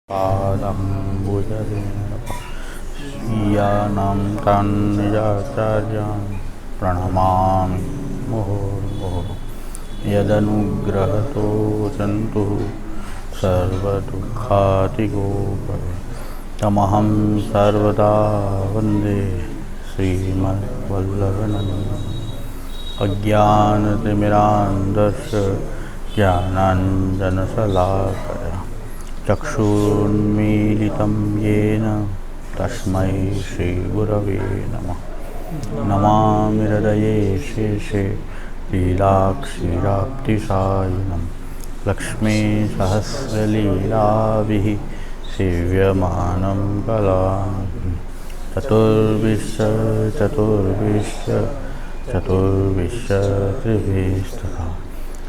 पादम्बुजरेणयानं तान् निजाचार्यान् प्रणमामि मुहुर्मुहुः। यदनुग्रहतो सन्तु सर्वदुःखातिगो तमहं सर्वदा वन्दे श्रीमद्वल्लभनन्दनम्। अज्ञानतिमिरान्धस्य ज्ञानाञ्जनशलाकया चक्षुरुन्मीलितं येन तस्मै श्रीगुरवे नमः। नमामि हृदये शेषे लीलाक्षीराब्धिसायिनं लक्ष्मीसहस्रलीलाभिः सेव्यमानं कलानिधिं। चतुर्विंशतिभिस्तथा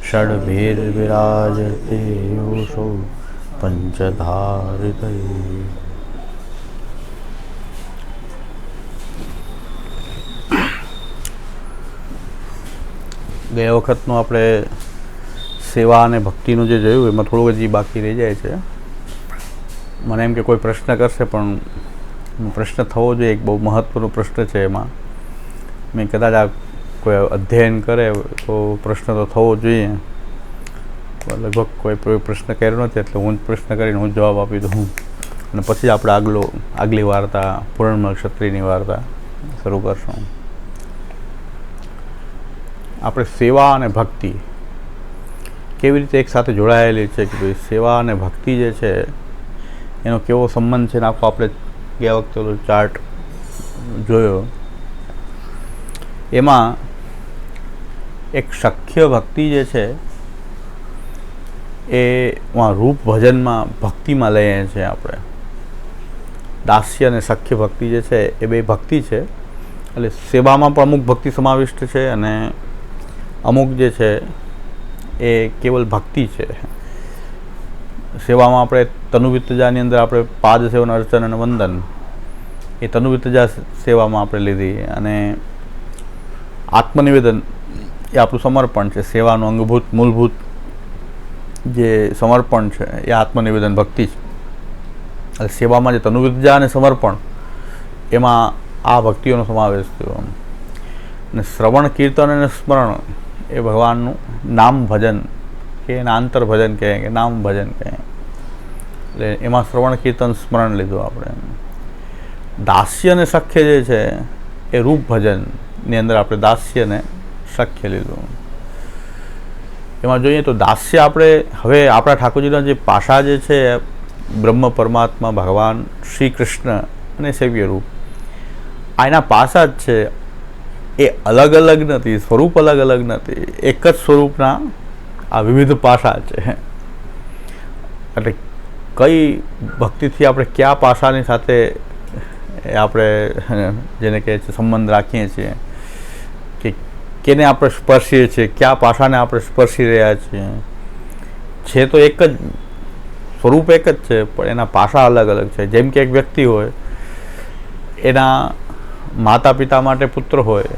षड्भिर्विराजते योऽसौ पंचधारितये। ગયા વખતનું આપણે સેવા અને ભક્તિનું જે જોયું એમાં થોડુંક હજી બાકી રહી જાય છે. મને એમ કે કોઈ પ્રશ્ન કરશે, પણ પ્રશ્ન થવો જોઈએ. એક બહુ મહત્ત્વનો પ્રશ્ન છે. એમાં મેં કદાચ આ કોઈ અધ્યયન કરે તો પ્રશ્ન તો થવો જોઈએ. લગભગ કોઈ પ્રશ્ન કર્યો નથી, એટલે હું જ પ્રશ્ન કરીને હું જવાબ આપી દઉં, અને પછી આપણે આગલી વાર્તા પૂર્ણમલ ક્ષત્રિયની વાર્તા શરૂ કરશું. આપણે સેવા અને ભક્તિ કેવી રીતે એક સાથે જોડાયેલી છે, કે ભાઈ સેવા અને ભક્તિ જે છે એનો કેવો સંબંધ છે, આખો આપણે ગયા વખતે ચાર્ટ જોયો. એમાં એક શક્ય ભક્તિ જે છે એ રૂપ ભજનમાં ભક્તિમાં લઈએ છીએ આપણે. દાસ્ય અને સખ્ય ભક્તિ જે છે એ બે ભક્તિ છે. એટલે સેવામાં પણ અમુક ભક્તિ સમાવિષ્ટ છે, અને અમુક જે છે એ કેવલ ભક્તિ છે. સેવામાં આપણે તનુવિત્તજાની અંદર આપણે પાદ સેવન અર્ચન અને વંદન, એ તનુવિત્તજા સેવામાં આપણે લીધી. અને આત્મનિવેદન એ આપણું સમર્પણ છે. સેવાનું અંગભૂત મૂળભૂત જે સમર્પણ છે એ આત્મનિવેદન ભક્તિ છે. એટલે સેવામાં જે તનુવિદ્યા અને સમર્પણ, એમાં આ ભક્તિઓનો સમાવેશ થયો. અને શ્રવણ કીર્તન અને સ્મરણ એ ભગવાનનું નામ ભજન કે એના આંતર ભજન કહે કે નામ ભજન કહે. એટલે એમાં શ્રવણ કીર્તન સ્મરણ લીધું આપણે. દાસ્ય અને સખ્ય જે છે એ રૂપ ભજનની અંદર આપણે દાસ્ય અને સખ્ય લીધું. એમાં જોઈએ તો દાસ્ય આપણે હવે આપણા ઠાકોરજીના જે પાસા જે છે, બ્રહ્મ પરમાત્મા ભગવાન શ્રી કૃષ્ણ અને સેવ્ય રૂપ, આ એના પાસા જ છે. એ અલગ અલગ નથી, સ્વરૂપ અલગ અલગ નથી, એક જ સ્વરૂપના આ વિવિધ પાસા છે. એટલે કઈ ભક્તિથી આપણે કયા પાસાની સાથે આપણે જેને કહે છે સંબંધ રાખીએ છીએ, કે કેને આપણે સ્પર્શીએ છીએ, કયા પાસાને આપણે સ્પર્શી રહ્યા છીએ. છે તો એક જ સ્વરૂપ, એક જ છે, પણ એના પાસા અલગ અલગ છે. જેમ કે એક વ્યક્તિ હોય, એના માતા પિતા માટે પુત્ર હોય,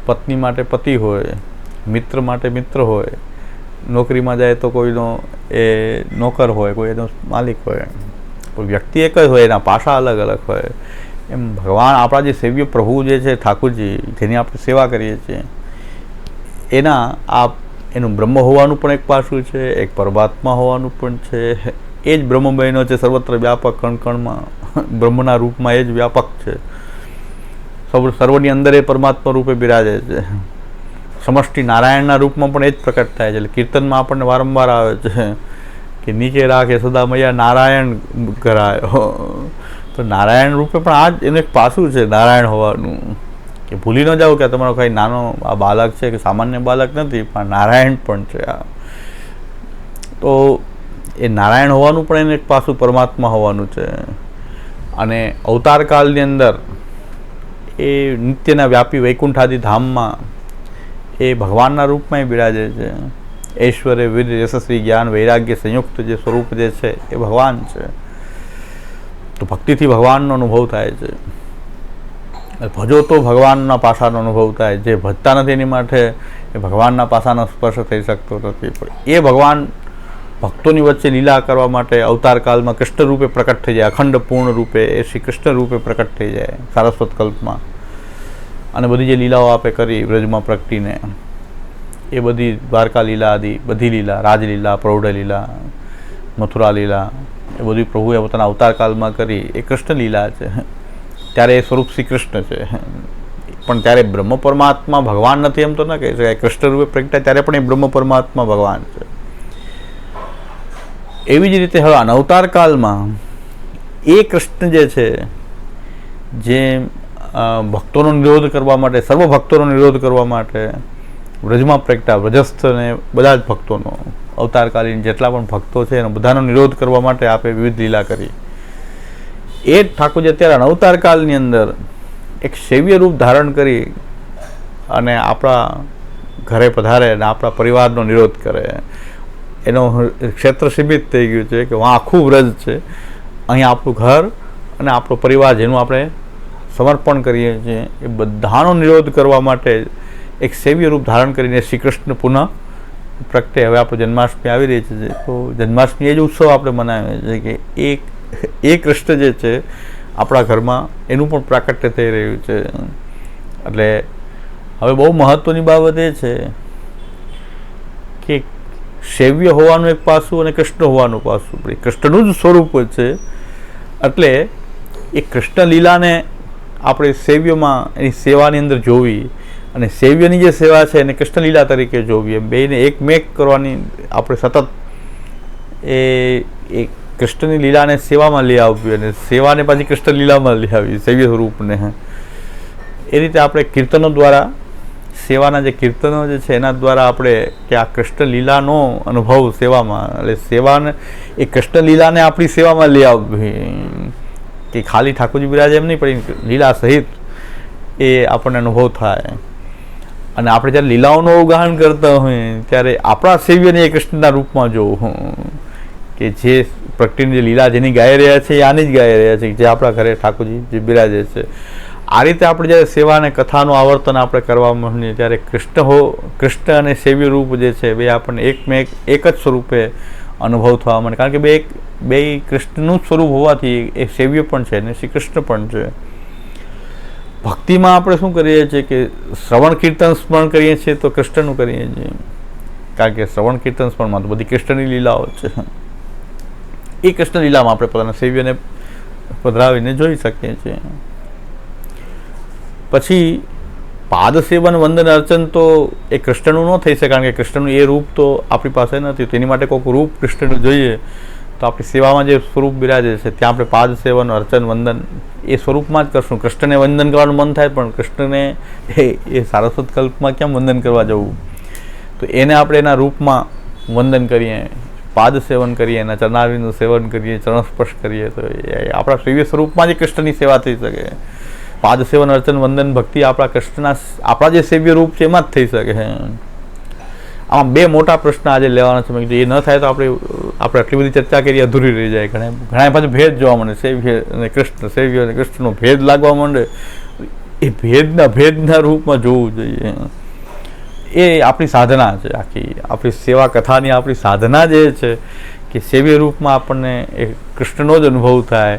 પત્ની માટે પતિ હોય, મિત્ર માટે મિત્ર હોય, નોકરીમાં જાય તો કોઈનો એ નોકર હોય, કોઈ એનો માલિક હોય. કોઈ વ્યક્તિ એક જ હોય, એના પાસા અલગ અલગ હોય. એમ ભગવાન આપણા જે સેવ્ય પ્રભુ જે છે ઠાકોરજી, જેની આપણે સેવા કરીએ છીએ, એનું બ્રહ્મ હોવાનું પણ એક પાસું છે, એક પરમાત્મા હોવાનું પણ છે. એ જ બ્રહ્મમયનો છે, સર્વત્ર વ્યાપક, કણકણમાં બ્રહ્મના રૂપમાં એ જ વ્યાપક છે. સર્વની અંદર એ પરમાત્મા રૂપે બિરાજે છે. સમષ્ટિ નારાયણના રૂપમાં પણ એ જ પ્રકટ થાય છે. એટલે કીર્તનમાં આપણને વારંવાર આવે છે કે નીચે રાખે સદા મૈયા નારાયણ કરાયો. તો નારાયણ રૂપે પણ આ જ એનું એક પાસું છે નારાયણ હોવાનું, કે ભૂલી ન જાઓ કે તમારો કંઈ નાનો આ બાળક છે, કે સામાન્ય બાળક નથી, પણ નારાયણ પણ છે આ. તો એ નારાયણ હોવાનું પણ એને એક પાસું પરમાત્મા હોવાનું છે. અને અવતાર કાળની અંદર એ નિત્યના વ્યાપી વૈકુંઠાદી ધામમાં એ ભગવાનના રૂપમાં બિરાજે છે. ઐશ્વર્ય વીર યશસ્વી જ્ઞાન વૈરાગ્ય સંયુક્ત જે સ્વરૂપ જે છે એ ભગવાન છે. તો ભક્તિથી ભગવાનનો અનુભવ થાય છે. ભજો તો ભગવાનના પાસાનો અનુભવ થાય. જે ભજતા નથી એની માટે એ ભગવાનના પાસાનો સ્પર્શ થઈ શકતો નથી. પણ એ ભગવાન ભક્તોની વચ્ચે લીલા કરવા માટે અવતાર કાળમાં કૃષ્ણ રૂપે પ્રકટ થઈ જાય, અખંડ પૂર્ણ રૂપે એ શ્રી કૃષ્ણ રૂપે પ્રકટ થઈ જાય સારસ્વત કલ્પમાં. અને બધી જે લીલાઓ આપે કરી વ્રજમાં પ્રગટીને, એ બધી દ્વારકા લીલા આદિ બધી લીલા, રાજલીલા, પ્રૌઢ લીલા, મથુરા લીલા, એ બધી પ્રભુએ પોતાના અવતાર કાળમાં કરી એ કૃષ્ણ લીલા છે. ત્યારે એ સ્વરૂપ શ્રી કૃષ્ણ છે. પણ ત્યારે બ્રહ્મ પરમાત્મા ભગવાન નથી એમ તો ના કહી શકાય. કૃષ્ણ રૂપે પ્રગટાય ત્યારે પણ એ બ્રહ્મ પરમાત્મા ભગવાન છે. એવી જ રીતે હવે અવતાર કાળમાં એ કૃષ્ણ જે છે, જે ભક્તોનો નિરોધ કરવા માટે, સર્વ ભક્તોનો નિરોધ કરવા માટે વ્રજમાં પ્રગટા વ્રજસ્થને બધા જ ભક્તોનો, અવતારકાલીન જેટલા પણ ભક્તો છે એનો બધાનો નિરોધ કરવા માટે આપે વિવિધ લીલા કરી. એ જ ઠાકોરજી અત્યારે અવતાર કાળની અંદર એક સેવ્ય રૂપ ધારણ કરી અને આપણા ઘરે પધારે અને આપણા પરિવારનો નિરોધ કરે. એનો ક્ષેત્ર સીમિત થઈ ગયું છે કે વાં આખું વ્રજ છે, અહીં આપણું ઘર અને આપણો પરિવાર જેનું આપણે સમર્પણ કરીએ છીએ એ બધાનો નિરોધ કરવા માટે એક સેવ્ય રૂપ ધારણ કરીને શ્રી કૃષ્ણ પુનઃ પ્રગટે. હવે આપણે જન્માષ્ટમી આવી રહી છે, તો જન્માષ્ટમી એ જ ઉત્સવ આપણે મનાવીએ છીએ કે એ કૃષ્ણ જે છે આપણા ઘરમાં એનું પણ પ્રાકટ્ય થઈ રહ્યું છે. એટલે હવે બહુ મહત્ત્વની બાબત એ છે કે સેવ્ય હોવાનું એક પાસું અને કૃષ્ણ હોવાનું પાસું. કૃષ્ણનું જ સ્વરૂપ છે એટલે એ કૃષ્ણ લીલાને આપણે સેવ્યમાં એની સેવાની અંદર જોવી અને સેવ્યની જે સેવા છે એને કૃષ્ણ લીલા તરીકે જોવી. એમ બેને એકમેક કરવાની આપણે સતત એ કૃષ્ણની લીલાને સેવામાં લઈ આવવી અને સેવાને પાછી કૃષ્ણ લીલામાં લઈ આવવી, સેવ્ય સ્વરૂપને. એ રીતે આપણે કીર્તનો દ્વારા, સેવાના જે કીર્તનો જે છે એના દ્વારા આપણે કે આ કૃષ્ણ લીલાનો અનુભવ સેવામાં, એટલે સેવાને એ કૃષ્ણ લીલાને આપણી સેવામાં લઈ આવવી કે ખાલી ઠાકોરજી બિરાજે એમ નહીં, પણ લીલા સહિત એ આપણને અનુભવ થાય. અને આપણે જ્યારે લીલાઓનું અવગાહન કરતા હોઈએ ત્યારે આપણા સેવ્યને એ કૃષ્ણના રૂપમાં જોવું કે જે પ્રગટીની જે લીલા જેની ગાઈ રહ્યા છે એ આની જ ગાઈ રહ્યા છે, જે આપણા ઘરે ઠાકોરજી જે બિરાજે છે. આ રીતે આપણે જ્યારે સેવા અને કથાનું આવર્તન આપણે કરવા માંડીએ ત્યારે કૃષ્ણ અને સેવ્ય રૂપ જે છે બે આપણને એક જ સ્વરૂપે અનુભવ થવા માંડે. કારણ કે બે કૃષ્ણનું જ સ્વરૂપ હોવાથી એ સેવ્ય પણ છે ને શ્રી કૃષ્ણ પણ છે. ભક્તિમાં આપણે શું કરીએ છીએ કે શ્રવણ કીર્તન સ્મરણ કરીએ છીએ તો કૃષ્ણનું કરીએ છીએ, કારણ કે શ્રવણ કીર્તન સ્મરણમાં તો બધી કૃષ્ણની લીલાઓ છે. એ કૃષ્ણ લીલામાં આપણે પોતાના સેવ્યને પધરાવીને જોઈ શકીએ છીએ. પછી પાદ સેવન વંદન અર્ચન તો એ કૃષ્ણનું ન થઈ શકે, કારણ કે કૃષ્ણનું એ રૂપ તો આપણી પાસે નથી. તેની માટે કોઈક રૂપ કૃષ્ણનું જોઈએ તો આપણી સેવામાં જે સ્વરૂપ બિરાજે છે ત્યાં આપણે પાદ સેવન અર્ચન વંદન એ સ્વરૂપમાં જ કરશું. કૃષ્ણને વંદન કરવાનું મન થાય પણ કૃષ્ણને એ સારસ્વત કલ્પમાં કેમ વંદન કરવા જવું, તો એને આપણે એના રૂપમાં વંદન કરીએ, પાદ સેવન કરીએ, એના ચરણારવિંદનું સેવન કરીએ, ચરણ સ્પર્શ કરીએ તો એ આપણા સેવ્ય સ્વરૂપમાં જ કૃષ્ણની સેવા થઈ શકે. પાદ સેવન અર્ચન વંદન ભક્તિ આપણા જે સેવ્ય રૂપ છે એમાં જ થઈ શકે છે. આમાં બે મોટા પ્રશ્ન આજે લેવાના છે. એ ન થાય તો આપણે આટલી બધી ચર્ચા કરીએ અધૂરી રહી જાય. ઘણા પાછું ભેદ જોવા મળે, સેવ્ય અને કૃષ્ણ, સેવ્ય અને કૃષ્ણનો ભેદ લાગવા માંડે. એ ભેદના રૂપમાં જોવું જોઈએ. એ આપણી સાધના છે, આખી આપણી સેવા કથાની આપણી સાધના જે છે કે સેવ્ય રૂપમાં આપણને એ કૃષ્ણનો જ અનુભવ થાય.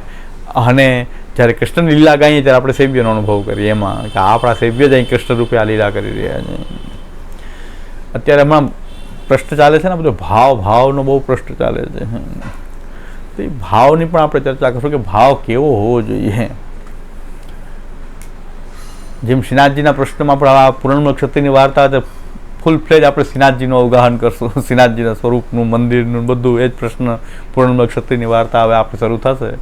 અને જ્યારે કૃષ્ણ લીલા ગાઈએ ત્યારે આપણે સેવ્યનો અનુભવ કરીએ એમાં કે આપણા સેવ્ય જ અહીં કૃષ્ણ રૂપે આ લીલા કરી રહ્યા છે. અત્યારે હમણાં પ્રશ્ન ચાલે છે ને બધો ભાવનો બહુ પ્રશ્ન ચાલે છે. તો એ ભાવની પણ આપણે ચર્ચા કરશું કે ભાવ કેવો હોવો જોઈએ. જેમ શ્રીનાથજીના પ્રશ્નમાં પણ આ પૂર્ણમ ક્ષત્રિયની વાર્તા તો ફૂલ ફ્લેજ આપણે શ્રીનાથજીનું અવગાહન કરશું. શ્રીનાથજીના સ્વરૂપનું, મંદિરનું બધું એ જ પ્રશ્ન પૂર્ણમ ક્ષત્રિયની વાર્તા હવે આપણે શરૂ થશે.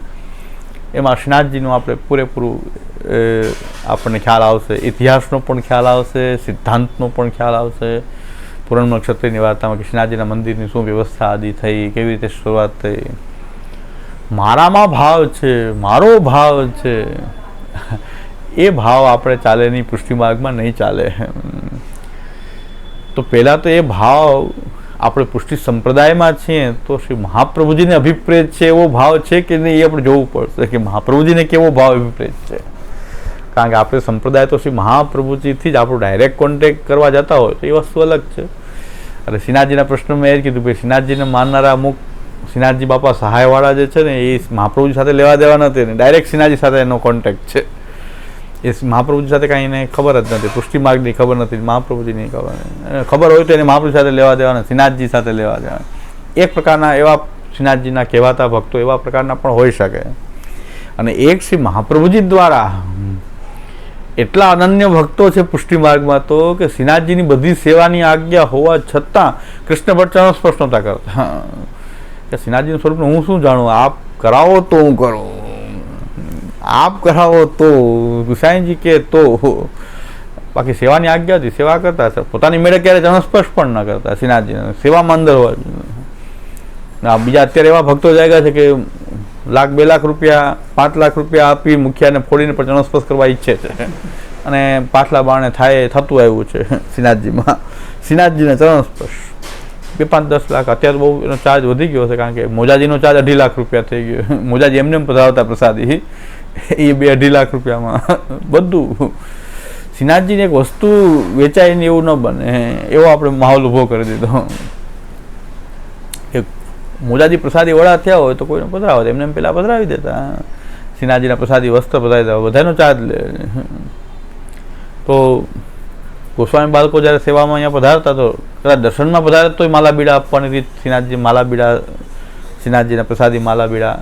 એમાં શ્રીનાથજીનું આપણે પૂરેપૂરું આપણને ખ્યાલ આવશે, ઇતિહાસનો પણ ખ્યાલ આવશે, સિદ્ધાંતનો પણ ખ્યાલ આવશે. પૂર્ણમ ક્ષત્રિયની વાર્તામાં કે શ્રીનાથજીના મંદિરની શું વ્યવસ્થા આદિ થઈ, કેવી રીતે શરૂઆત થઈ. મારામાં ભાવ છે, મારો ભાવ છે, એ ભાવ આપણે ચાલે નહીં, પુષ્ટિ માર્ગમાં નહીં ચાલે. તો પહેલાં તો એ ભાવ આપણે પુષ્ટિ સંપ્રદાયમાં છીએ તો શ્રી મહાપ્રભુજીને અભિપ્રેત છે એવો ભાવ છે કે નહીં એ આપણે જોવું પડશે કે મહાપ્રભુજીને કેવો ભાવ અભિપ્રેત છે. કારણ કે આપણે સંપ્રદાય તો શ્રી મહાપ્રભુજીથી જ આપણું ડાયરેક્ટ કોન્ટેક્ટ કરવા જતા હોય તો એ વસ્તુ અલગ છે. એટલે શ્રીનાથજીના પ્રશ્નમાં એ જ કીધું કે શ્રીનાથજીને માનનારા અમુક શ્રીનાથજી બાપા સહાયવાળા જે છે ને એ મહાપ્રભુજી સાથે લેવા દેવા નથી ને ડાયરેક્ટ શ્રીનાથજી સાથે એનો કોન્ટેક્ટ છે. એ મહાપ્રભુજી સાથે કાંઈ એને ખબર જ નથી, પુષ્ટિ માર્ગની ખબર નથી, મહાપ્રભુજીની ખબર હોય તો એને મહાપ્રભુ સાથે લેવા દેવાના, શ્રીનાથજી સાથે લેવા દેવાના. એક પ્રકારના એવા શ્રીનાથજીના કહેવાતા ભક્તો એવા પ્રકારના પણ હોઈ શકે. અને એક શ્રી મહાપ્રભુજી દ્વારા એટલા અનન્ય ભક્તો છે પુષ્ટિ માર્ગમાં તો કે શ્રીનાથજીની બધી સેવાની આજ્ઞા હોવા છતાં કૃષ્ણ ભટ્ટ ચરણ સ્પર્શ નહોતા કરતા કે શ્રીનાથજીનું સ્વરૂપને હું શું જાણું, આપ કરાવો તો હું કરું, આપ કરાવો તો ગુસાઈજી કે તો, બાકી સેવાની આજ્ઞા હતી, સેવા કરતા. પોતાની મેળે ક્યારે ચરણ સ્પર્શ પણ ન કરતા શ્રીનાથજીને, સેવામાં અંદર હોય. બીજા અત્યારે એવા ભક્તો જાગ્યા છે કે લાખ 2 લાખ રૂપિયા 5 લાખ રૂપિયા આપી મુખિયાને ફોડીને પણ ચરણ સ્પર્શ કરવા ઈચ્છે છે અને પાછલા બારણે થતું આવ્યું છે શ્રીનાથજીમાં. શ્રીનાથજીને ચરણ સ્પર્શ 2, 5, 10 લાખ, અત્યારે બહુ એનો ચાર્જ વધી ગયો છે કારણ કે મોજાજીનો ચાર્જ 2.5 લાખ રૂપિયા થઈ ગયો. મોજાજી એમને પધરાવતા પ્રસાદી એ 2-2.5 લાખ રૂપિયામાં બધું. શ્રીનાથજીની એક વસ્તુ વેચાય ને એવું ન બને એવો આપણે માહોલ ઊભો કરી દીધો. મોજાજી પ્રસાદી વડા થયા હોય તો કોઈને પધરાવે, એમને પેલા પધરાવી દેતા. શ્રીનાથજીના પ્રસાદી વસ્ત્ર પધરાવી દેવા, બધાનો ચાર્જ લે. તો ગોસ્વામી બાળકો જ્યારે સેવામાં અહીંયા પધારતા તો કદાચ દર્શનમાં પધારે તો માલા બીડા આપવાની રીત, શ્રીનાથજી માલા બીડા, શ્રીનાથજીના પ્રસાદી માલા બીડા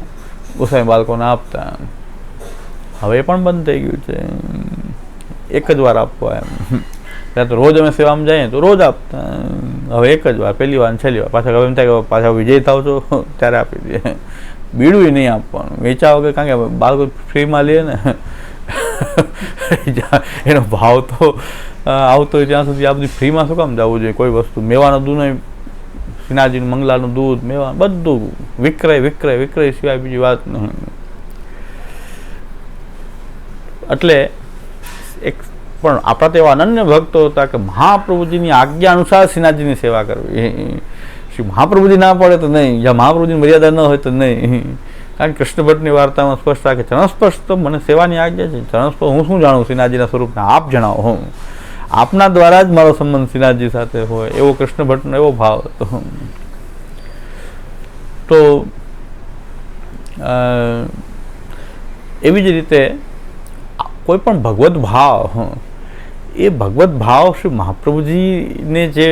ગોસ્વામી બાળકોને આપતા. હવે એ પણ બંધ થઈ ગયું છે, એક જ વાર આપવા એમ. ત્યાં તો રોજ અમે સેવામાં જઈએ તો રોજ આપતા, હવે એક જ વાર, પહેલી વાર છેલ્લી વાર. પાછા હવે એમ થાય કે પાછા વિજય થાવ છો ત્યારે આપી દઈએ. બીડું નહીં આપવાનું, વેચા વગર, કારણ કે બાળકો ફ્રીમાં લે ને એનો ભાવ તો આવતો હોય ત્યાં સુધી આ બધી ફ્રીમાં શું કામ જવું જોઈએ. કોઈ વસ્તુ મેવાનું દૂધ નહીં, શ્રીનાથજીનું મંગલાનું દૂધ, મેવા બધું વિક્રય સિવાય બીજી વાત નહીં. એટલે એક પણ આપણા તો એવા અનન્ય ભક્તો હતા કે મહાપ્રભુજીની આજ્ઞા અનુસાર શ્રીનાથજીની સેવા કરવી. શ્રી મહાપ્રભુજી ના પડે તો નહીં, જ્યાં મહાપ્રભુજીની મર્યાદા ન હોય તો નહીં. કારણ કે કૃષ્ણ ભટ્ટની વાર્તામાં સ્પષ્ટ રાખે ચરણસ્પર્શ તો મને સેવાની આજ્ઞા છે. ચરણસ્પર્શ હું શું જાણું શ્રીનાથજીના સ્વરૂપને, આપ જણાવો. હું આપના દ્વારા જ મારો સંબંધ શ્રીનાથજી સાથે હોય એવો કૃષ્ણ ભટ્ટનો એવો ભાવ હતો. તો એવી જ રીતે કોઈ પણ ભગવત ભાવ, એ ભગવત ભાવ શ્રી મહાપ્રભુજીને જે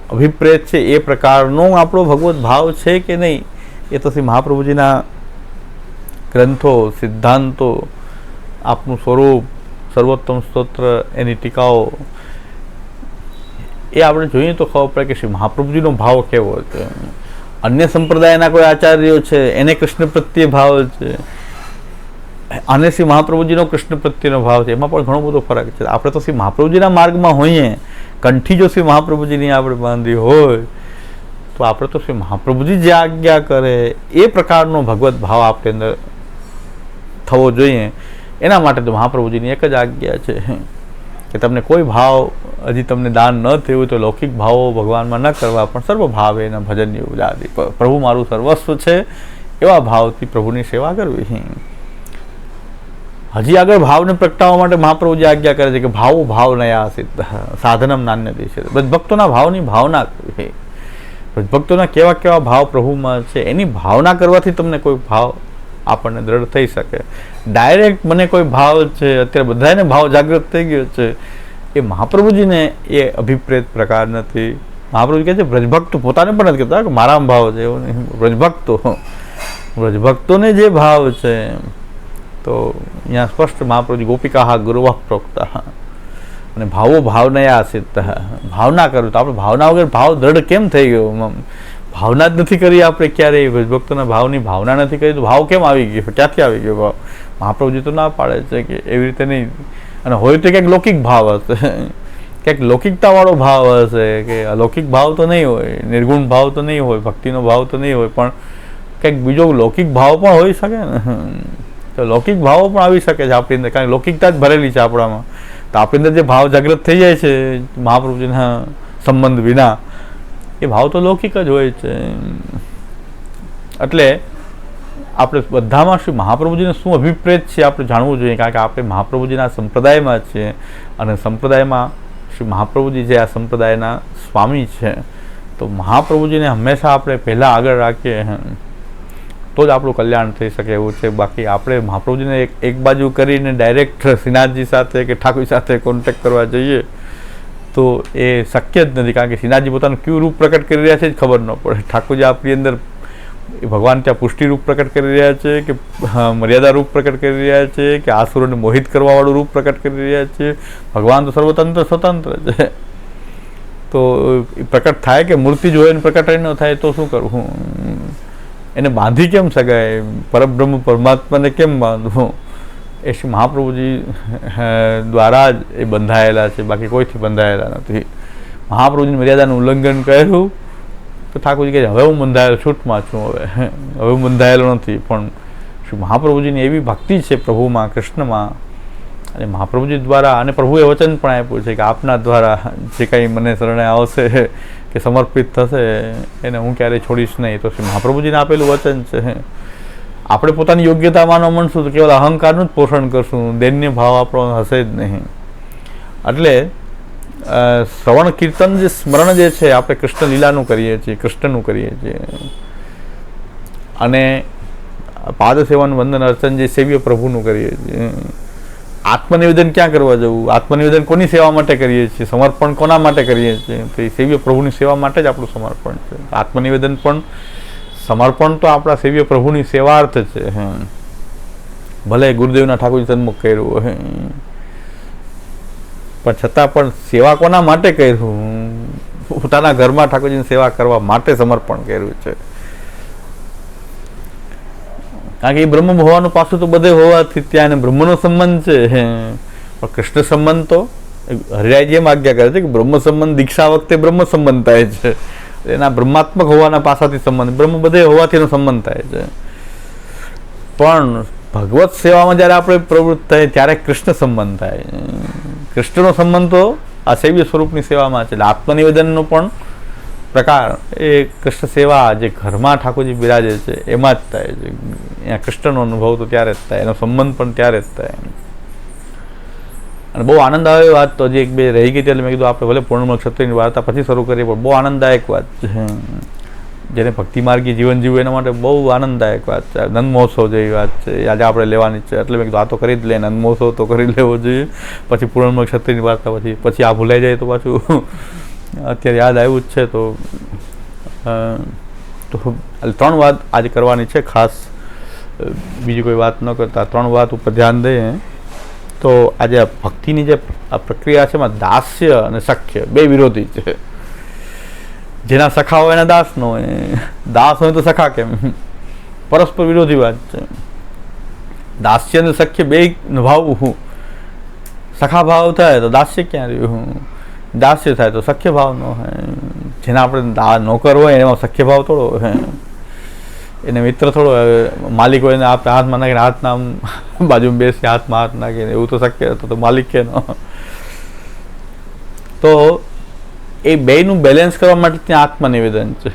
અભિપ્રેત છે એ પ્રકારનો આપણો ભગવત ભાવ છે કે નહીં, એ તો શ્રી મહાપ્રભુજીના ગ્રંથો, સિદ્ધાંતો, આપનું સ્વરૂપ, સર્વોત્તમ સ્તોત્ર, એની ટીકાઓ, એ આપણે જોઈએ તો ખબર પડે કે શ્રી મહાપ્રભુજીનો ભાવ કેવો છે. અન્ય સંપ્રદાયના કોઈ આચાર્યો છે એને કૃષ્ણ પ્રત્યે ભાવ છે, અને શ્રી મહાપ્રભુજીનો કૃષ્ણ પ્રત્યેનો ભાવ છે, એમાં પણ ઘણો બધો ફરક છે. આપણે તો શ્રી મહાપ્રભુજીના માર્ગમાં હોઈએ, કંઠી જો શ્રી મહાપ્રભુજીની આપણે બાંધી હોય તો આપણે તો શ્રી મહાપ્રભુજી જે આજ્ઞા કરે એ પ્રકારનો ભગવત ભાવ આપણી અંદર થવો જોઈએ. એના માટે તો મહાપ્રભુજીની એક જ આજ્ઞા છે કે તમને કોઈ ભાવ હજી તમને દાન ન થયું તો લૌકિક ભાવો ભગવાનમાં ન કરવા, પણ સર્વ ભાવે એના ભજનની ઉદાદી, પ્રભુ મારું સર્વસ્વ છે એવા ભાવથી પ્રભુની સેવા કરવી. હજી આગળ ભાવને પ્રગટાવવા માટે મહાપ્રભુજી આજ્ઞા કરે છે કે ભાવ નયા સિદ્ધ સાધનમ નાન્ય દેશે. ભક્તોના ભાવની ભાવના કરવી, ભક્તોના કેવા ભાવ પ્રભુમાં છે એની ભાવના કરવાથી તમને કોઈ ભાવ આપણને દ્રઢ થઈ શકે. ડાયરેક્ટ મને કોઈ ભાવ છે, અત્યારે બધાને ભાવ જાગૃત થઈ ગયો છે, એ મહાપ્રભુજીને એ અભિપ્રેત પ્રકાર નથી. મહાપ્રભુજી કહે છે બ્રજભક્તો, પોતાને પણ નથી કહેતા કે મારામાં ભાવ છે એવું નહીં. બ્રજભક્તોને જે ભાવ છે, તો અહીંયા સ્પષ્ટ મહાપ્રભુજી ગોપિકા ગુરુવઃ પ્રોક્તા, અને ભાવનયા સિદ્ધ, ભાવના કરું તો આપણે ભાવના વગર ભાવ દ્રઢ કેમ થઈ ગયો? ભાવના જ નથી કરી આપણે ક્યારેય, ભક્તોના ભાવની ભાવના નથી કરી તો ભાવ કેમ આવી ગયો, ક્યાંથી આવી ગયો ભાવ? મહાપ્રભુજી તો ના પાડે છે કે એવી રીતે નહીં. અને હોય તો ક્યાંક લૌકિક ભાવ હશે, ક્યાંક લૌકિકતાવાળો ભાવ હશે, કે અલૌકિક ભાવ તો નહીં હોય, નિર્ગુણ ભાવ તો નહીં હોય, ભક્તિનો ભાવ તો નહીં હોય, પણ ક્યાંક બીજો લૌકિક ભાવ પણ હોઈ શકે ને. તો લૌકિક ભાવો પણ આવી શકે છે આપણી અંદર, કારણ કે લૌકિકતા જ ભરેલી છે આપણામાં. તો આપણી અંદર જે ભાવ જાગૃત થઈ જાય છે મહાપ્રભુજીના સંબંધ વિના, એ ભાવ તો લૌકિક જ હોય છે. એટલે આપણે બધામાં શ્રી મહાપ્રભુજીને શું અભિપ્રેત છે આપણે જાણવું જોઈએ, કારણ કે આપણે મહાપ્રભુજીના સંપ્રદાયમાં છીએ, અને સંપ્રદાયમાં શ્રી મહાપ્રભુજી જે આ સંપ્રદાયના સ્વામી છે, તો મહાપ્રભુજીને હંમેશા આપણે પહેલાં આગળ રાખીએ તો જ આપણું કલ્યાણ થઈ શકે એવું છે. બાકી આપણે મહાપ્રભુજીને એક બાજુ કરીને ડાયરેક્ટ શ્રીનાથજી સાથે કે ઠાકોરજી સાથે કોન્ટેક્ટ કરવા જઈએ તો એ શક્ય જ નથી. કારણ કે શ્રીનાથજી પોતાનું કયું રૂપ પ્રકટ કરી રહ્યા છે જ ખબર ન પડે. ઠાકોરજી આપણી અંદર ભગવાન ત્યાં પુષ્ટિ રૂપ પ્રકટ કરી રહ્યા છે કે મર્યાદા રૂપ પ્રકટ કરી રહ્યા છે કે આસુરોને મોહિત કરવાવાળું રૂપ પ્રકટ કરી રહ્યા છે. ભગવાન તો સર્વતંત્ર સ્વતંત્ર છે. તો પ્રકટ થાય કે મૂર્તિ જોઈને પ્રકટ ન થાય તો શું કરવું? એને બાંધી કેમ શકાય? પરબ્રહ્મ પરમાત્માને કેમ બાંધવું? એ શ્રી મહાપ્રભુજી દ્વારા જ એ બંધાયેલા છે, બાકી કોઈથી બંધાયેલા નથી. મહાપ્રભુજીની મર્યાદાનું ઉલ્લંઘન કર્યું તો ઠાકોરજી કહે હવે હું બંધાયેલો છૂટમાં છું, હવે હું બંધાયેલો નથી. પણ શ્રી મહાપ્રભુજીની એવી ભક્તિ છે પ્રભુમાં, કૃષ્ણમાં, અને મહાપ્રભુજી દ્વારા, અને પ્રભુએ વચન પણ આપ્યું છે કે આપના દ્વારા જે કંઈ મને શરણે આવશે કે સમર્પિત થશે એને હું ક્યારેય છોડીશ નહીં. તો શ્રી મહાપ્રભુજીને આપેલું વચન છે. આપણે પોતાની યોગ્યતા માનવા માંડશું તો કેવલ અહંકારનું જ પોષણ કરશું, દૈન્ય ભાવ આપણો હશે જ નહીં. એટલે શ્રવણ કીર્તન જે સ્મરણ જે છે આપણે કૃષ્ણ લીલાનું કરીએ છીએ, કૃષ્ણનું કરીએ છીએ. અને પાદ સેવન વંદન અર્ચન જે સેવ્ય પ્રભુનું કરીએ છીએ. આત્મનિવેદન ક્યાં કરવા જવું? આત્મનિવેદન કોની સેવા માટે કરીએ છીએ? સમર્પણ કોના માટે કરીએ છીએ? તો એ સેવ્ય પ્રભુની સેવા માટે જ આપણું સમર્પણ છે. આત્મનિવેદન પણ, સમર્પણ તો આપણા સેવ્ય પ્રભુની સેવાર્થ છે. ભલે ગુરુદેવના ઠાકોરજી સન્મુખ કર્યું હોય પણ છતાં પણ સેવા કોના માટે કર્યું? પોતાના ઘરમાં ઠાકોરજીની સેવા કરવા માટે સમર્પણ કર્યું છે. કારણ કે એ બ્રહ્મ હોવાનું પાછું તો બધે હોવાથી ત્યાં એને બ્રહ્મનો સંબંધ છે. પણ કૃષ્ણ સંબંધ તો હરિરાયજી એમ આજ્ઞા કરે છે કે બ્રહ્મ સંબંધ દીક્ષા વખતે બ્રહ્મ સંબંધ થાય છે. એના બ્રહ્માત્મક હોવાના પાસાથી સંબંધ, બ્રહ્મ બધે હોવાથી એનો સંબંધ થાય છે. પણ ભગવત સેવામાં જ્યારે આપણે પ્રવૃત્ત થાય ત્યારે કૃષ્ણ સંબંધ થાય. કૃષ્ણનો સંબંધ તો આ સેવ્ય સ્વરૂપની સેવામાં છે. એટલે આત્મનિવેદનનો પણ પ્રકાર એ કૃષ્ણ સેવા જે ઘરમાં ઠાકોરજી બિરાજે છે એમાં જ થાય છે. અહીંયા કૃષ્ણનો અનુભવ તો ત્યારે જ થાય, એનો સંબંધ પણ ત્યારે જ થાય. અને બહુ આનંદ આવે વાત તો હજી એક બે રહી ગઈ, એટલે મેં કીધું આપણે ભલે પૂર્ણમલ ક્ષત્રિયની વાર્તા પછી શરૂ કરીએ, પણ બહુ આનંદદાયક વાત છે. જેને ભક્તિ માર્ગી જીવન જીવવું એના માટે બહુ આનંદદાયક વાત છે. નંદ મહોત્સવ જેવી વાત છે આજે આપણે લેવાની છે. એટલે મેં કીધું આ તો કરી જ લે, નંદ મહોત્સવ તો કરી લેવો જોઈએ. પછી પૂર્ણમલ ક્ષત્રિયની વાર્તા પછી આ ભૂલાઈ જાય તો પાછું અત્યારે યાદ આવ્યું જ છે. તો 3 વાત આજે કરવાની છે ખાસ, બીજી કોઈ વાત ન કરતા 3 વાત ઉપર ધ્યાન દઈએ. તો આજે ભક્તિની જે આ પ્રક્રિયા છે એમાં દાસ્ય અને સખ્ય બે વિરોધી છે. જેના સખા હોય એના દાસ ન હોય, દાસ હોય તો સખા કેમ? પરસ્પર વિરોધી વાત છે. દાસ્ય અને સખ્ય બે નિભાવવું. સખા ભાવ થાય તો દાસ્ય ક્યાં રહ્યું? દાસ્ય થાય તો સખ્ય ભાવ ન હોય. જેના આપણે નોકર હોય એમાં સખ્ય ભાવ થોડો હોય, એને મિત્ર થોડો, માલિક હોય એને આપણે હાથમાં નાખીને હાથના બાજુમાં બેસી હાથમાં હાથ નાખીને એવું તો શક્ય તો માલિક કે ન. તો એ બેયનું બેલેન્સ કરવા માટે ત્યાં આત્મનિવેદન છે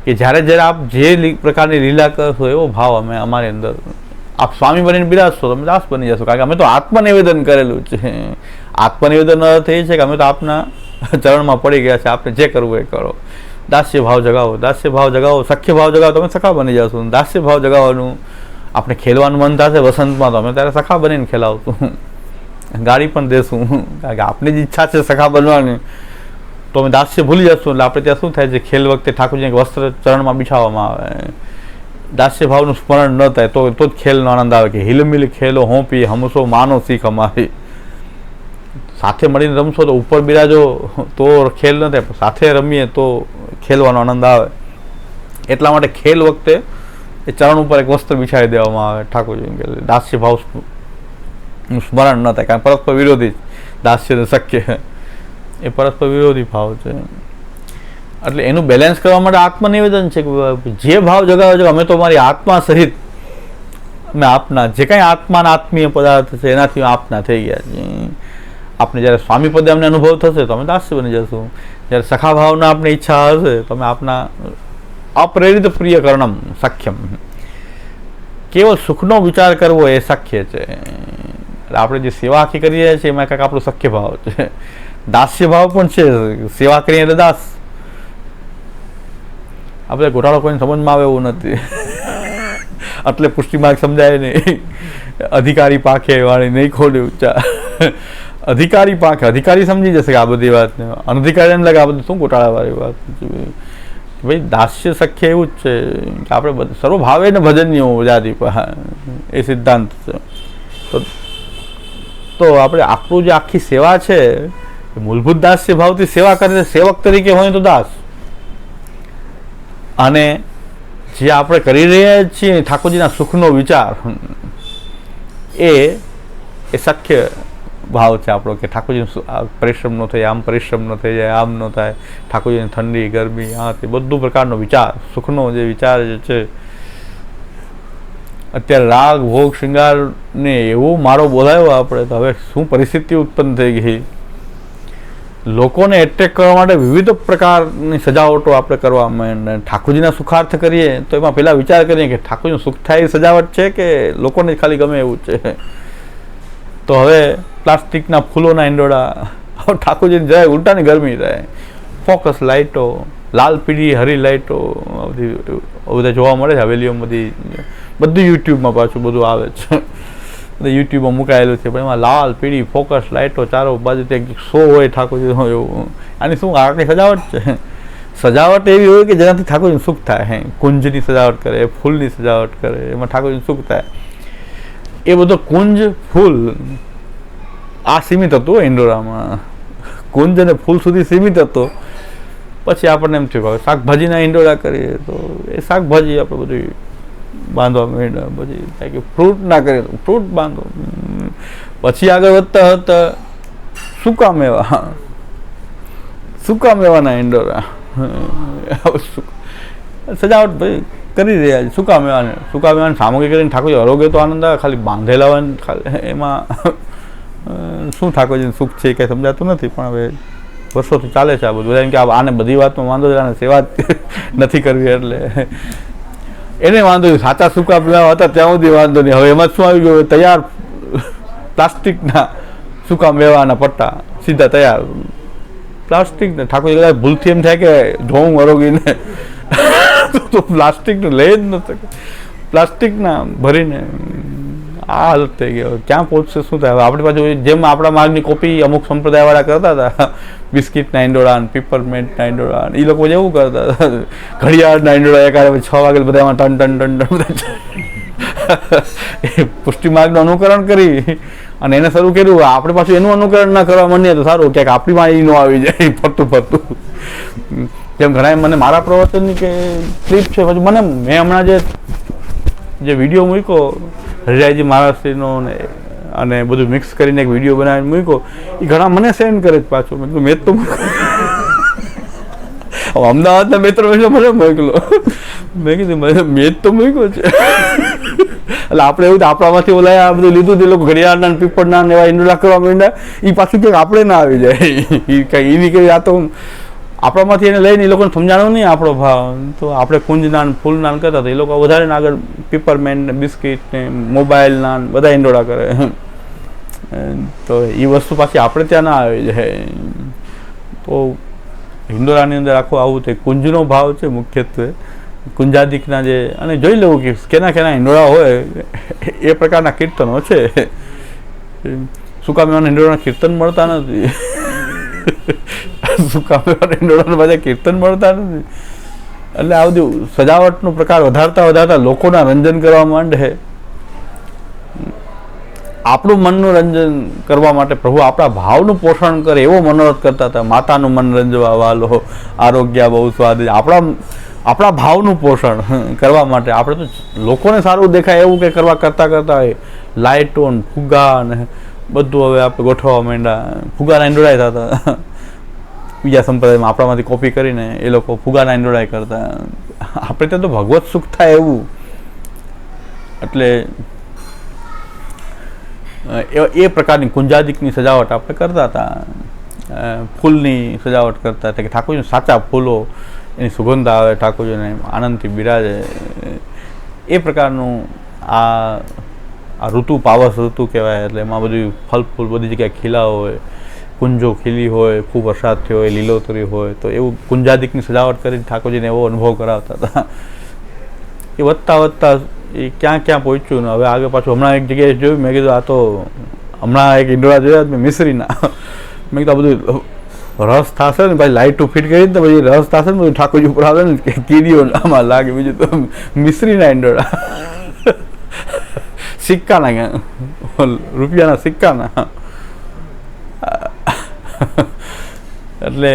કે જ્યારે આપ જે પ્રકારની લીલા કરશો એવો ભાવ અમે અમારી અંદર, આપ સ્વામી બનીને બિરાજશો તમે દાસ બની જશો. કારણ કે અમે તો આત્મનિવેદન કરેલું છે. આત્મનિવેદન અર્થ એ છે કે અમે તો આપના ચરણમાં પડી ગયા છે, આપણે જે કરવું એ કરો. દાસ્ય ભાવ જગાવો, દાસ્ય ભાવ જગાવો, સખ્ય ભાવ જગાવો, તમે સખા બની જશો. દાસ્ય ભાવ જગાવવાનું, આપણે ખેલવાનું મન થશે વસંતમાં તો અમે ત્યારે સખા બનીને ખેલાવશું, ગાડી પણ દેશું. કારણ કે આપણી જ ઈચ્છા છે સખા બનવાની, તો અમે દાસ્ય ભૂલી જશું. એટલે આપણે ત્યાં શું થાય છે, ખેલ વખતે ઠાકોરજીને વસ્ત્ર ચરણમાં બિછાવવામાં આવે, દાસ્ય ભાવનું સ્મરણ ન થાય તો જ ખેલનો આનંદ આવે. કે હિલમિલ ખેલો હોંપી હમસો માનો શીખ અમારી. સાથે મળીને રમશો તો ઉપર બિરાજો તો ખેલ ન થાય, સાથે રમીએ તો ખેલવાનો આનંદ આવે. એટલા માટે ખેલ વખતે એ ચરણ ઉપર એક વસ્ત્ર બિછાવી દેવામાં આવે ઠાકોરજી. દાસ્ય ભાવ સ્મરણ ન થાય, કારણ પરસ્પર વિરોધી દાસ્ય અને સખ્ય એ પરસ્પર વિરોધી ભાવ છે. એટલે એનું બેલેન્સ કરવા માટે આત્મનિવેદન છે કે જે ભાવ જગાવે છે અમે તો અમારી આત્મા સહિત અમે આપના જે કાંઈ આત્માના આત્મીય પદાર્થ છે એનાથી આપના થઈ ગયા છીએ. આપણે જ્યારે સ્વામી પદે અમને અનુભવ થશે તો અમે દાસ્ય બની જશું. જ્યારે સખા ભાવના આપણી ઈચ્છા હશે તો અમે આપના અપ્રેરિત પ્રિયકરણમ સખ્યમ, કેવળ સુખનો વિચાર કરવો એ સખ્ય છે. એટલે આપણે જે સેવા આખી કરી રહ્યા છીએ એમાં કાંઈક આપણો સખ્ય ભાવ છે. દાસ્ય ભાવ પણ છે, સેવા કરીએ એટલે દાસ, આ બધા ગોટાળો કોઈને સમજમાં આવે એવું નથી. એટલે પુષ્ટિ માર્ગ સમજાય નહીં. અધિકારી પાંખે વાળી નહીં ખોડે ઊંચા. અધિકારી પાંખે અધિકારી સમજી જશે કે આ બધી વાતને, અનધિકારી એમ લાગે આ બધું શું ગોટાળાવાળી વાત. ભાઈ દાસ્ય સખ્ય એવું જ છે કે આપણે સર્વભાવે ને ભજનીય જાતિ એ સિદ્ધાંત છે. તો આપણે આપણું જે આખી સેવા છે મૂળભૂત દાસ્ય ભાવથી સેવા કરીને સેવક તરીકે હોય તો દાસ, અને જે આપણે કરી રહ્યા છીએ ઠાકોરજીના સુખનો વિચાર એ સખ્ય ભાવ છે આપણો કે ઠાકોરજીનો પરિશ્રમ ન થાય, આમ પરિશ્રમ ન થઈ જાય, આમ ન થાય, ઠાકોરજીની ઠંડી ગરમી આ તે બધું પ્રકારનો વિચાર, સુખનો જે વિચાર જે છે. અત્યારે રાગ ભોગ શૃંગારને એવો મારો બોલાયો આપણે તો હવે શું પરિસ્થિતિ ઉત્પન્ન થઈ ગઈ. લોકોને એટ્રેક્ટ કરવા માટે વિવિધ પ્રકારની સજાવટો આપણે કરવામાં, ઠાકોરજીના સુખાર્થ કરીએ તો એમાં પહેલાં વિચાર કરીએ કે ઠાકોરજીનું સુખ થાય એ સજાવટ છે કે લોકોને ખાલી ગમે એવું છે. તો હવે પ્લાસ્ટિકના ફૂલોના ઈંડોળા, ઠાકોરજીને જાય ઉલટાની ગરમી થાય, ફોકસ લાઇટો, લાલ પીળી હરી લાઇટો બધા જોવા મળે છે હવેલીઓમાં. બધું યુટ્યુબમાં પાછું બધું આવે છે, યુટ્યુબમાં મુકાયેલું છે. પણ એમાં લાલ પીળી ફોકસ લાઇટો ચારો બાજુ શો હોય ઠાકોરજીનો એવું. આની શું આખી સજાવટ છે. સજાવટ એવી હોય કે જેનાથી ઠાકોરજીનું સુખ થાય. કુંજની સજાવટ કરે, ફૂલની સજાવટ કરે, એમાં ઠાકોરજીનું સુખ થાય. એ બધો કુંજ ફૂલ આ સીમિત હતું ઈંડોરામાં, કુંજ અને ફૂલ સુધી સીમિત હતો. પછી આપણને એમ થયું કે શાકભાજીના ઈંડોરા કરીએ તો એ શાકભાજી આપણે બધું બાંધવા માંડ્યા. પછી કે ફ્રૂટ ના કરીએ તો ફ્રૂટ બાંધો. પછી આગળ વધતા હતા સૂકા મેવાના ઈંડોરા સજાવટ ભાઈ કરી રહ્યા છે. સૂકા મેવાને સામગ્રી કરીને ઠાકોરજી આરોગ્ય તો આનંદ આવે, ખાલી બાંધેલા હોય ખાલી એમાં શું ઠાકોરજીનું સુખ છે કંઈ સમજાતું નથી. પણ હવે વર્ષોથી ચાલે છે આ બધું. એમ કે આને બધી વાતમાં વાંધો છે, આને સેવા નથી કરવી એટલે એને વાંધો નહીં. સાચા સૂકા મેવા હતા ત્યાં સુધી વાંધો નહીં. હવે એમાં શું આવી ગયું, તૈયાર પ્લાસ્ટિકના સૂકા મેવાના પટ્ટા સીધા તૈયાર પ્લાસ્ટિકને. ઠાકોરજી કદાચ ભૂલથી એમ થાય કે જોઉં અરોગીને તો પ્લાસ્ટિકને લઈ જ ન શકે, પ્લાસ્ટિકના ભરીને આ હાલત થઈ ગઈ. ક્યાં પહોંચશે શું થાય. હવે આપણી પાછું જેમ આપણા માર્ગની કોપી અમુક સંપ્રદાયવાળા કરતા હતા, બિસ્કિટના ઈંડોળા, પીપરમેન્ટના ઈંડોળા, એ લોકો જેવું કરતા હતા, ઘડિયાળના ઈંડોળા એકાદ 6 વાગે બધામાં ટન ટન ટન બધા એ પુષ્ટિ માર્ગનું અનુકરણ કરી અને એને શરૂ કર્યું. આપણે પાછું એનું અનુકરણ ના કરવા માંડીએ તો સારું, ક્યાંક આપણીમાં એ ન આવી જાય ફરતું. જેમ ઘણા મને મારા પ્રવચનની કે ક્લિપ છે, પછી મેં હમણાં જે વિડીયો મૂક્યો હરિરાયજી મહારાજશ્રીનો અને બધું મિક્સ કરીને એક વિડીયો બનાવીને મૂક્યો, એ ઘણા મને સેન્ડ કરે જ પાછું. મેં કીધું મેં તો અમદાવાદના મિત્રો મને મોકલો. મેં કીધું મેં જ તો મૂક્યો છે. એટલે આપણે એવું આપણામાંથી ઓલા બધું લીધું, એ લોકો ઘડિયાળના પીપળના એવા ઈંડોળા કરવા માંડ્યા. એ પાછું ક્યાંક આપણે ના આવી જાય. એ કઈ એની કઈ આ તો આપણામાંથી એને લઈને એ લોકોને સમજાણો નહીં આપણો ભાવ. તો આપણે કુંજના ફૂલના કરતા હતા, એ લોકો વધારે ને આગળ પીપરમેન્ટ ને બિસ્કિટ ને મોબાઈલના બધા ઈંડોળા કરે. તો એ વસ્તુ પાછી આપણે ત્યાં ના આવી જાય. તો હિંડોરાની અંદર આખું આવું તે કુંજનો ભાવ છે મુખ્યત્વે, કુંજાદિકના જે. અને જોઈ લેવું કે કેના હિંડોળા હોય એ પ્રકારના કીર્તનો છે. સૂકા મેવાના હિંડોળાના કીર્તન મળતા નથી. સૂકા મેવાના હિંડોળાના બધા કીર્તન મળતા નથી. એટલે આ બધું સજાવટનો પ્રકાર વધારતા લોકોના રંજન કરવા માંડે. આપણું મનનું રંજન કરવા માટે પ્રભુ આપણા ભાવનું પોષણ કરે એવો મનોરથ કરતા હતા. માતાનું મન રંજવા વાલો, આરોગ્ય બહુ સ્વાદ. આપણા ભાવનું પોષણ કરવા માટે આપણે તો લોકોને સારું દેખાય એવું કે કરતા હોય. લાઇટો ને ફુગ્ગા ને બધું હવે આપણે ગોઠવવા માંડ્યા. ફુગ્ગાના ઈંડોળાય થતા બીજા સંપ્રદાયમાં, આપણામાંથી કોપી કરીને એ લોકો ફુગ્ગાના ઈંડોળાય કરતા. આપણે ત્યાં તો ભગવત સુખ થાય એવું. એટલે એ પ્રકારની કુંજાદિકની સજાવટ આપણે કરતા હતા. ફૂલની સજાવટ કરતા હતા કે ઠાકોરજીના સાચા ફૂલો, એની સુગંધ આવે, ઠાકોરજીને આનંદથી બિરાજે. એ પ્રકારનું આ ઋતુ પાવસ ઋતુ કહેવાય. એટલે એમાં બધું ફલ ફૂલ બધી જગ્યાએ ખીલા હોય, કુંજો ખીલી હોય, ખૂબ વરસાદ થયો હોય, લીલોતરી હોય, તો એવું કુંજાદિકની સજાવટ કરીને ઠાકોરજીને એવો અનુભવ કરાવતા હતા. એ વધતા વધતા એ ક્યાં ક્યાં પહોંચ્યું ને હવે આગળ પાછું હમણાં એક જગ્યાએ જોયું, મેં કીધું આ તો હમણાં એક ઇન્ડોરા જોયા મેં મિશ્રીના, મેં કીધું આ બધું રસ થશે ને ભાઈ, લાઇટો ફિટ કરી તો પછી રસ થશે ને બધું ઠાકોરજી ઉપર આવે ને કીડીઓ આમાં લાગે, બીજું તો મિશ્રીના ઇન્ડોરા સિક્કાના, ક્યાં રૂપિયાના સિક્કાના. એટલે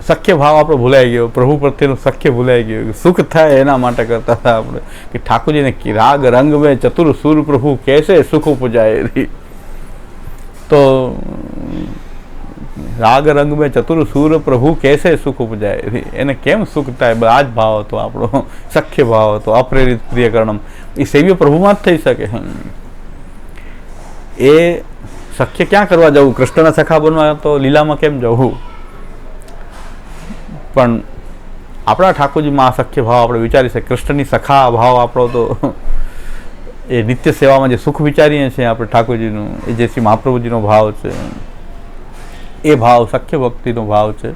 સખ્ય ભાવ આપણો ભૂલાઈ ગયો, પ્રભુ પ્રત્યેનું સખ્ય ભૂલાઈ ગયું. સુખ થાય એના માટે કરતા હતા આપણે કે ઠાકોરજીને રાગ રંગ મેં ચતુર સુર પ્રભુ कैसे સુખ ઉપજાય. તો રાગ રંગ મેં ચતુર સુર પ્રભુ कैसे સુખ ઉપજાય, એને કેમ સુખ થાય? આ જ ભાવ હતો આપણો, સખ્ય ભાવ હતો, અપ્રેરિત પ્રિયકરણમ. એ સેવ્ય પ્રભુમાં જ થઈ શકે. એ સખ્ય ક્યાં કરવા જવું? કૃષ્ણના સખા બનવા તો લીલામાં કેમ જવું? પણ આપણા ઠાકોરજીમાં આ સખ્ય ભાવ આપણે વિચારી શકીએ. કૃષ્ણની સખા ભાવ આપણો તો એ નિત્ય સેવામાં જે સુખ વિચારીએ છીએ આપણે ઠાકોરજીનું, એ જે શ્રી મહાપ્રભુજીનો ભાવ છે, એ ભાવ સખ્ય ભક્તિનો ભાવ છે.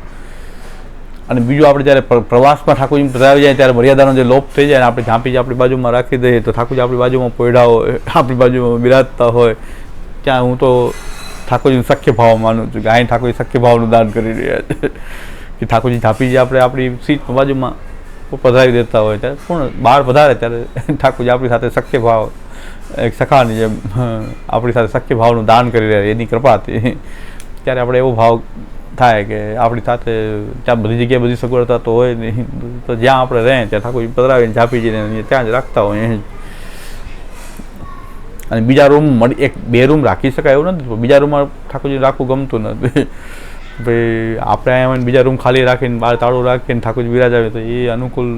અને બીજું આપણે જ્યારે પ્રવાસમાં ઠાકોરજી પધરાવી જાય ત્યારે મર્યાદાનો જે લોપ થઈ જાય ને આપણે ઝાંપી આપણી બાજુમાં રાખી દઈએ તો ઠાકોરજી આપણી બાજુમાં પોયડા હોય, આપણી બાજુમાં બિરાજતા હોય, ત્યાં હું તો ઠાકોરજીનું સખ્ય ભાવ માનું છું કે અહીં ઠાકોરજી સખ્ય ભાવનું દાન કરી રહ્યા છે કે ઠાકોરજી ઝાંપી આપણે આપણી સીટ બાજુમાં પધરાવી દેતા હોય ત્યારે પણ બહાર પધારે ત્યારે ઠાકોરજી આપણી સાથે સખ્ય ભાવ, એક સખાની જેમ આપણી સાથે સખ્ય ભાવનું દાન કરી રહ્યા એની કૃપાથી, ત્યારે આપણે એવો ભાવ થાય કે આપણી સાથે ત્યાં બધી જગ્યાએ બધી સગવડતા તો હોય નહીં, તો જ્યાં આપણે રહે ત્યાં ઠાકોરજી પધરાવીને ઝાંપીજીને ત્યાં જ રાખતા હોય. અને બીજા રૂમ એક બે રૂમ રાખી શકાય એવું નથી, બીજા રૂમમાં ઠાકોરજી રાખવું ગમતું નથી. ભાઈ આપણે અહીંયા બીજા રૂમ ખાલી રાખીને બહાર તાળું રાખીને ઠાકોરજી બિરાજાવે તો એ અનુકૂળ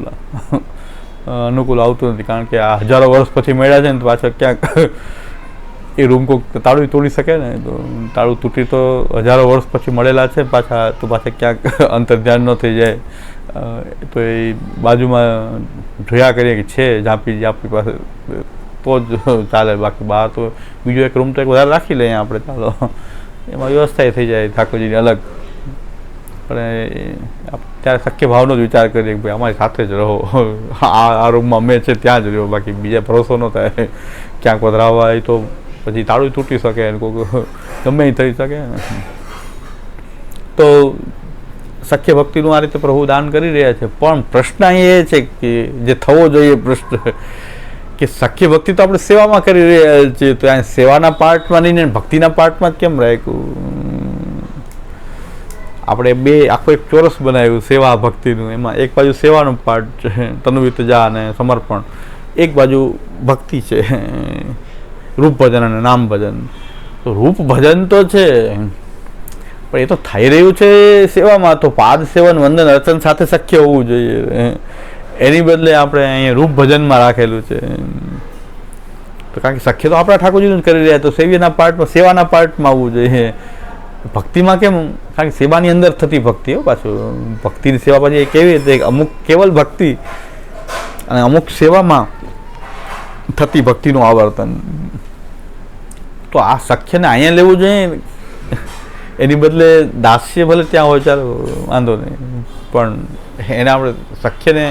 આવતું નથી, કારણ કે આ હજારો વર્ષ પછી મળ્યા છે ને તો પાછળ ક્યાંક એ રૂમ કોઈક તાળું તોડી શકે ને, તો તાળું તૂટી તો હજારો વર્ષ પછી મળેલા છે પાછા, તો પાછા ક્યાંક અંતર્ધ્યાન ન થઈ જાય. તો એ બાજુમાં જોયા કરીએ કે છે ઝાંપી આપણી પાસે તો જ ચાલે, બાકી બહાર તો બીજો એક રૂમ તો એક વધારે રાખી લઈએ આપણે, ચાલો એમાં વ્યવસ્થા થઈ જાય ઠાકોરજીની અલગ. પણ ત્યારે સખ્ય ભાવનો જ વિચાર કરીએ કે ભાઈ અમારી સાથે જ રહો, આ રૂમમાં અમે છે ત્યાં જ રહ્યો, બાકી બીજા ભરોસો ન થાય ક્યાંક પધરાવવા એ તો પછી તાળું તૂટી શકે ને કોઈ ગમે થઈ શકે. તો સખ્ય ભક્તિનું આ રીતે પ્રભુ દાન કરી રહ્યા છે. પણ પ્રશ્ન એ છે કે જે થવો જોઈએ પ્રશ્ન કે સખ્ય ભક્તિ તો આપણે સેવામાં કરી રહ્યા છીએ, તો આ સેવાના પાર્ટમાં નહીં ને ભક્તિના પાર્ટમાં કેમ રાખ્યું? આપણે બે આખો એક ચોરસ બનાવ્યું સેવા ભક્તિનું, એમાં એક બાજુ સેવાનો પાર્ટ છે તનુવિતજા અને સમર્પણ, એક બાજુ ભક્તિ છે રૂપ ભજન અને નામ ભજન. તો રૂપ ભજન તો છે પણ એ તો થઈ રહ્યું છે સેવામાં, તો પાદ સેવન વંદન અર્ચન સાથે શક્ય હોવું જોઈએ. એની બદલે આપણે અહીંયા રૂપ ભજનમાં રાખેલું છે. તો કારણ કે સખ્ય તો આપણા ઠાકોરજીનું જ કરી રહ્યા, તો સેવ્યના પાર્ટમાં સેવાના પાર્ટમાં આવવું જોઈએ. ભક્તિમાં કેમ? કારણ કે સેવાની અંદર થતી ભક્તિ હો, પાછું ભક્તિની સેવા પછી કેવી રીતે અમુક કેવલ ભક્તિ અને અમુક સેવામાં થતી ભક્તિનું આવર્તન. તો આ સખ્યને અહીંયા લેવું જોઈએ, એની બદલે દાસ્ય ભલે ત્યાં હોય ચાલો વાંધો નહીં, પણ એને આપણે સખ્યને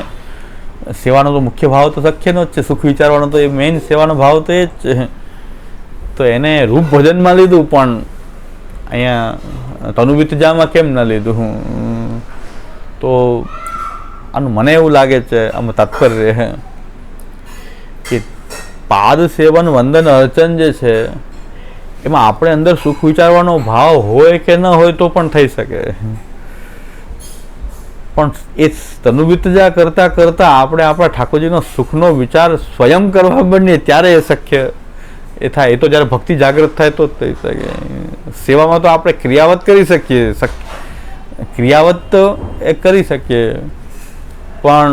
સેવાનો તો મુખ્ય ભાવ તો સખ્યનો જ છે, સુખ વિચારવાનો તો એ મેઇન સેવાનો ભાવ તો એ જ છે. તો એને રૂપ ભજનમાં લીધું પણ અહીંયા તનુવિતજામાં કેમ ન લીધું? તો આનું મને એવું લાગે છે આમાં તાત્પર્ય કે પાદ સેવન વંદન અર્ચન જે છે એમાં આપણે અંદર સુખ વિચારવાનો ભાવ હોય કે ન હોય તો પણ થઈ શકે, પણ એ તનુવિતજા કરતાં કરતાં આપણે આપણા ઠાકોરજીનો સુખનો વિચાર સ્વયં કરવા બનીએ ત્યારે એ શક્ય એ થાય. એ તો જ્યારે ભક્તિ જાગૃત થાય તો જ થઈ શકે. સેવામાં તો આપણે ક્રિયાવત કરી શકીએ, ક્રિયાવત તો એ કરી શકીએ, પણ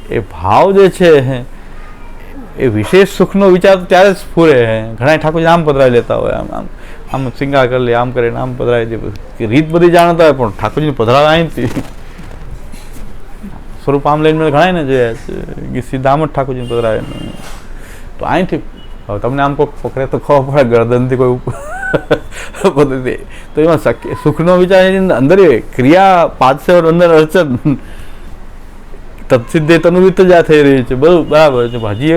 એ ભાવ જે છે એ વિશેષ સુખનો વિચાર ત્યારે જ સ્ફુરે. ઘણા ઠાકોરજી આમ પધરાવી લેતા હોય, આમ આમ આમ શિંગાર કરી લે, આમ કરીને આમ પધરાવી દે, રીત બધી જાણતા હોય, પણ ઠાકોરજીને પધરાવે અહીંથી સ્વરૂપ આમ લઈને ઘણા ને જોયા છે સીધા આમ જ ઠાકોરજીને પધરાવે. તો અહીંથી તમને આમ કોઈ પકડે તો ખબર પડે, ગરદનથી કોઈ પદ્ધતિ. તો એમાં સુખનો વિચાર એની અંદર ક્રિયા પાછ અંદર અડચણ તત્સિદ્ધે તનુવિત જ આ થઈ રહી છે. બધું બરાબર છે. હજી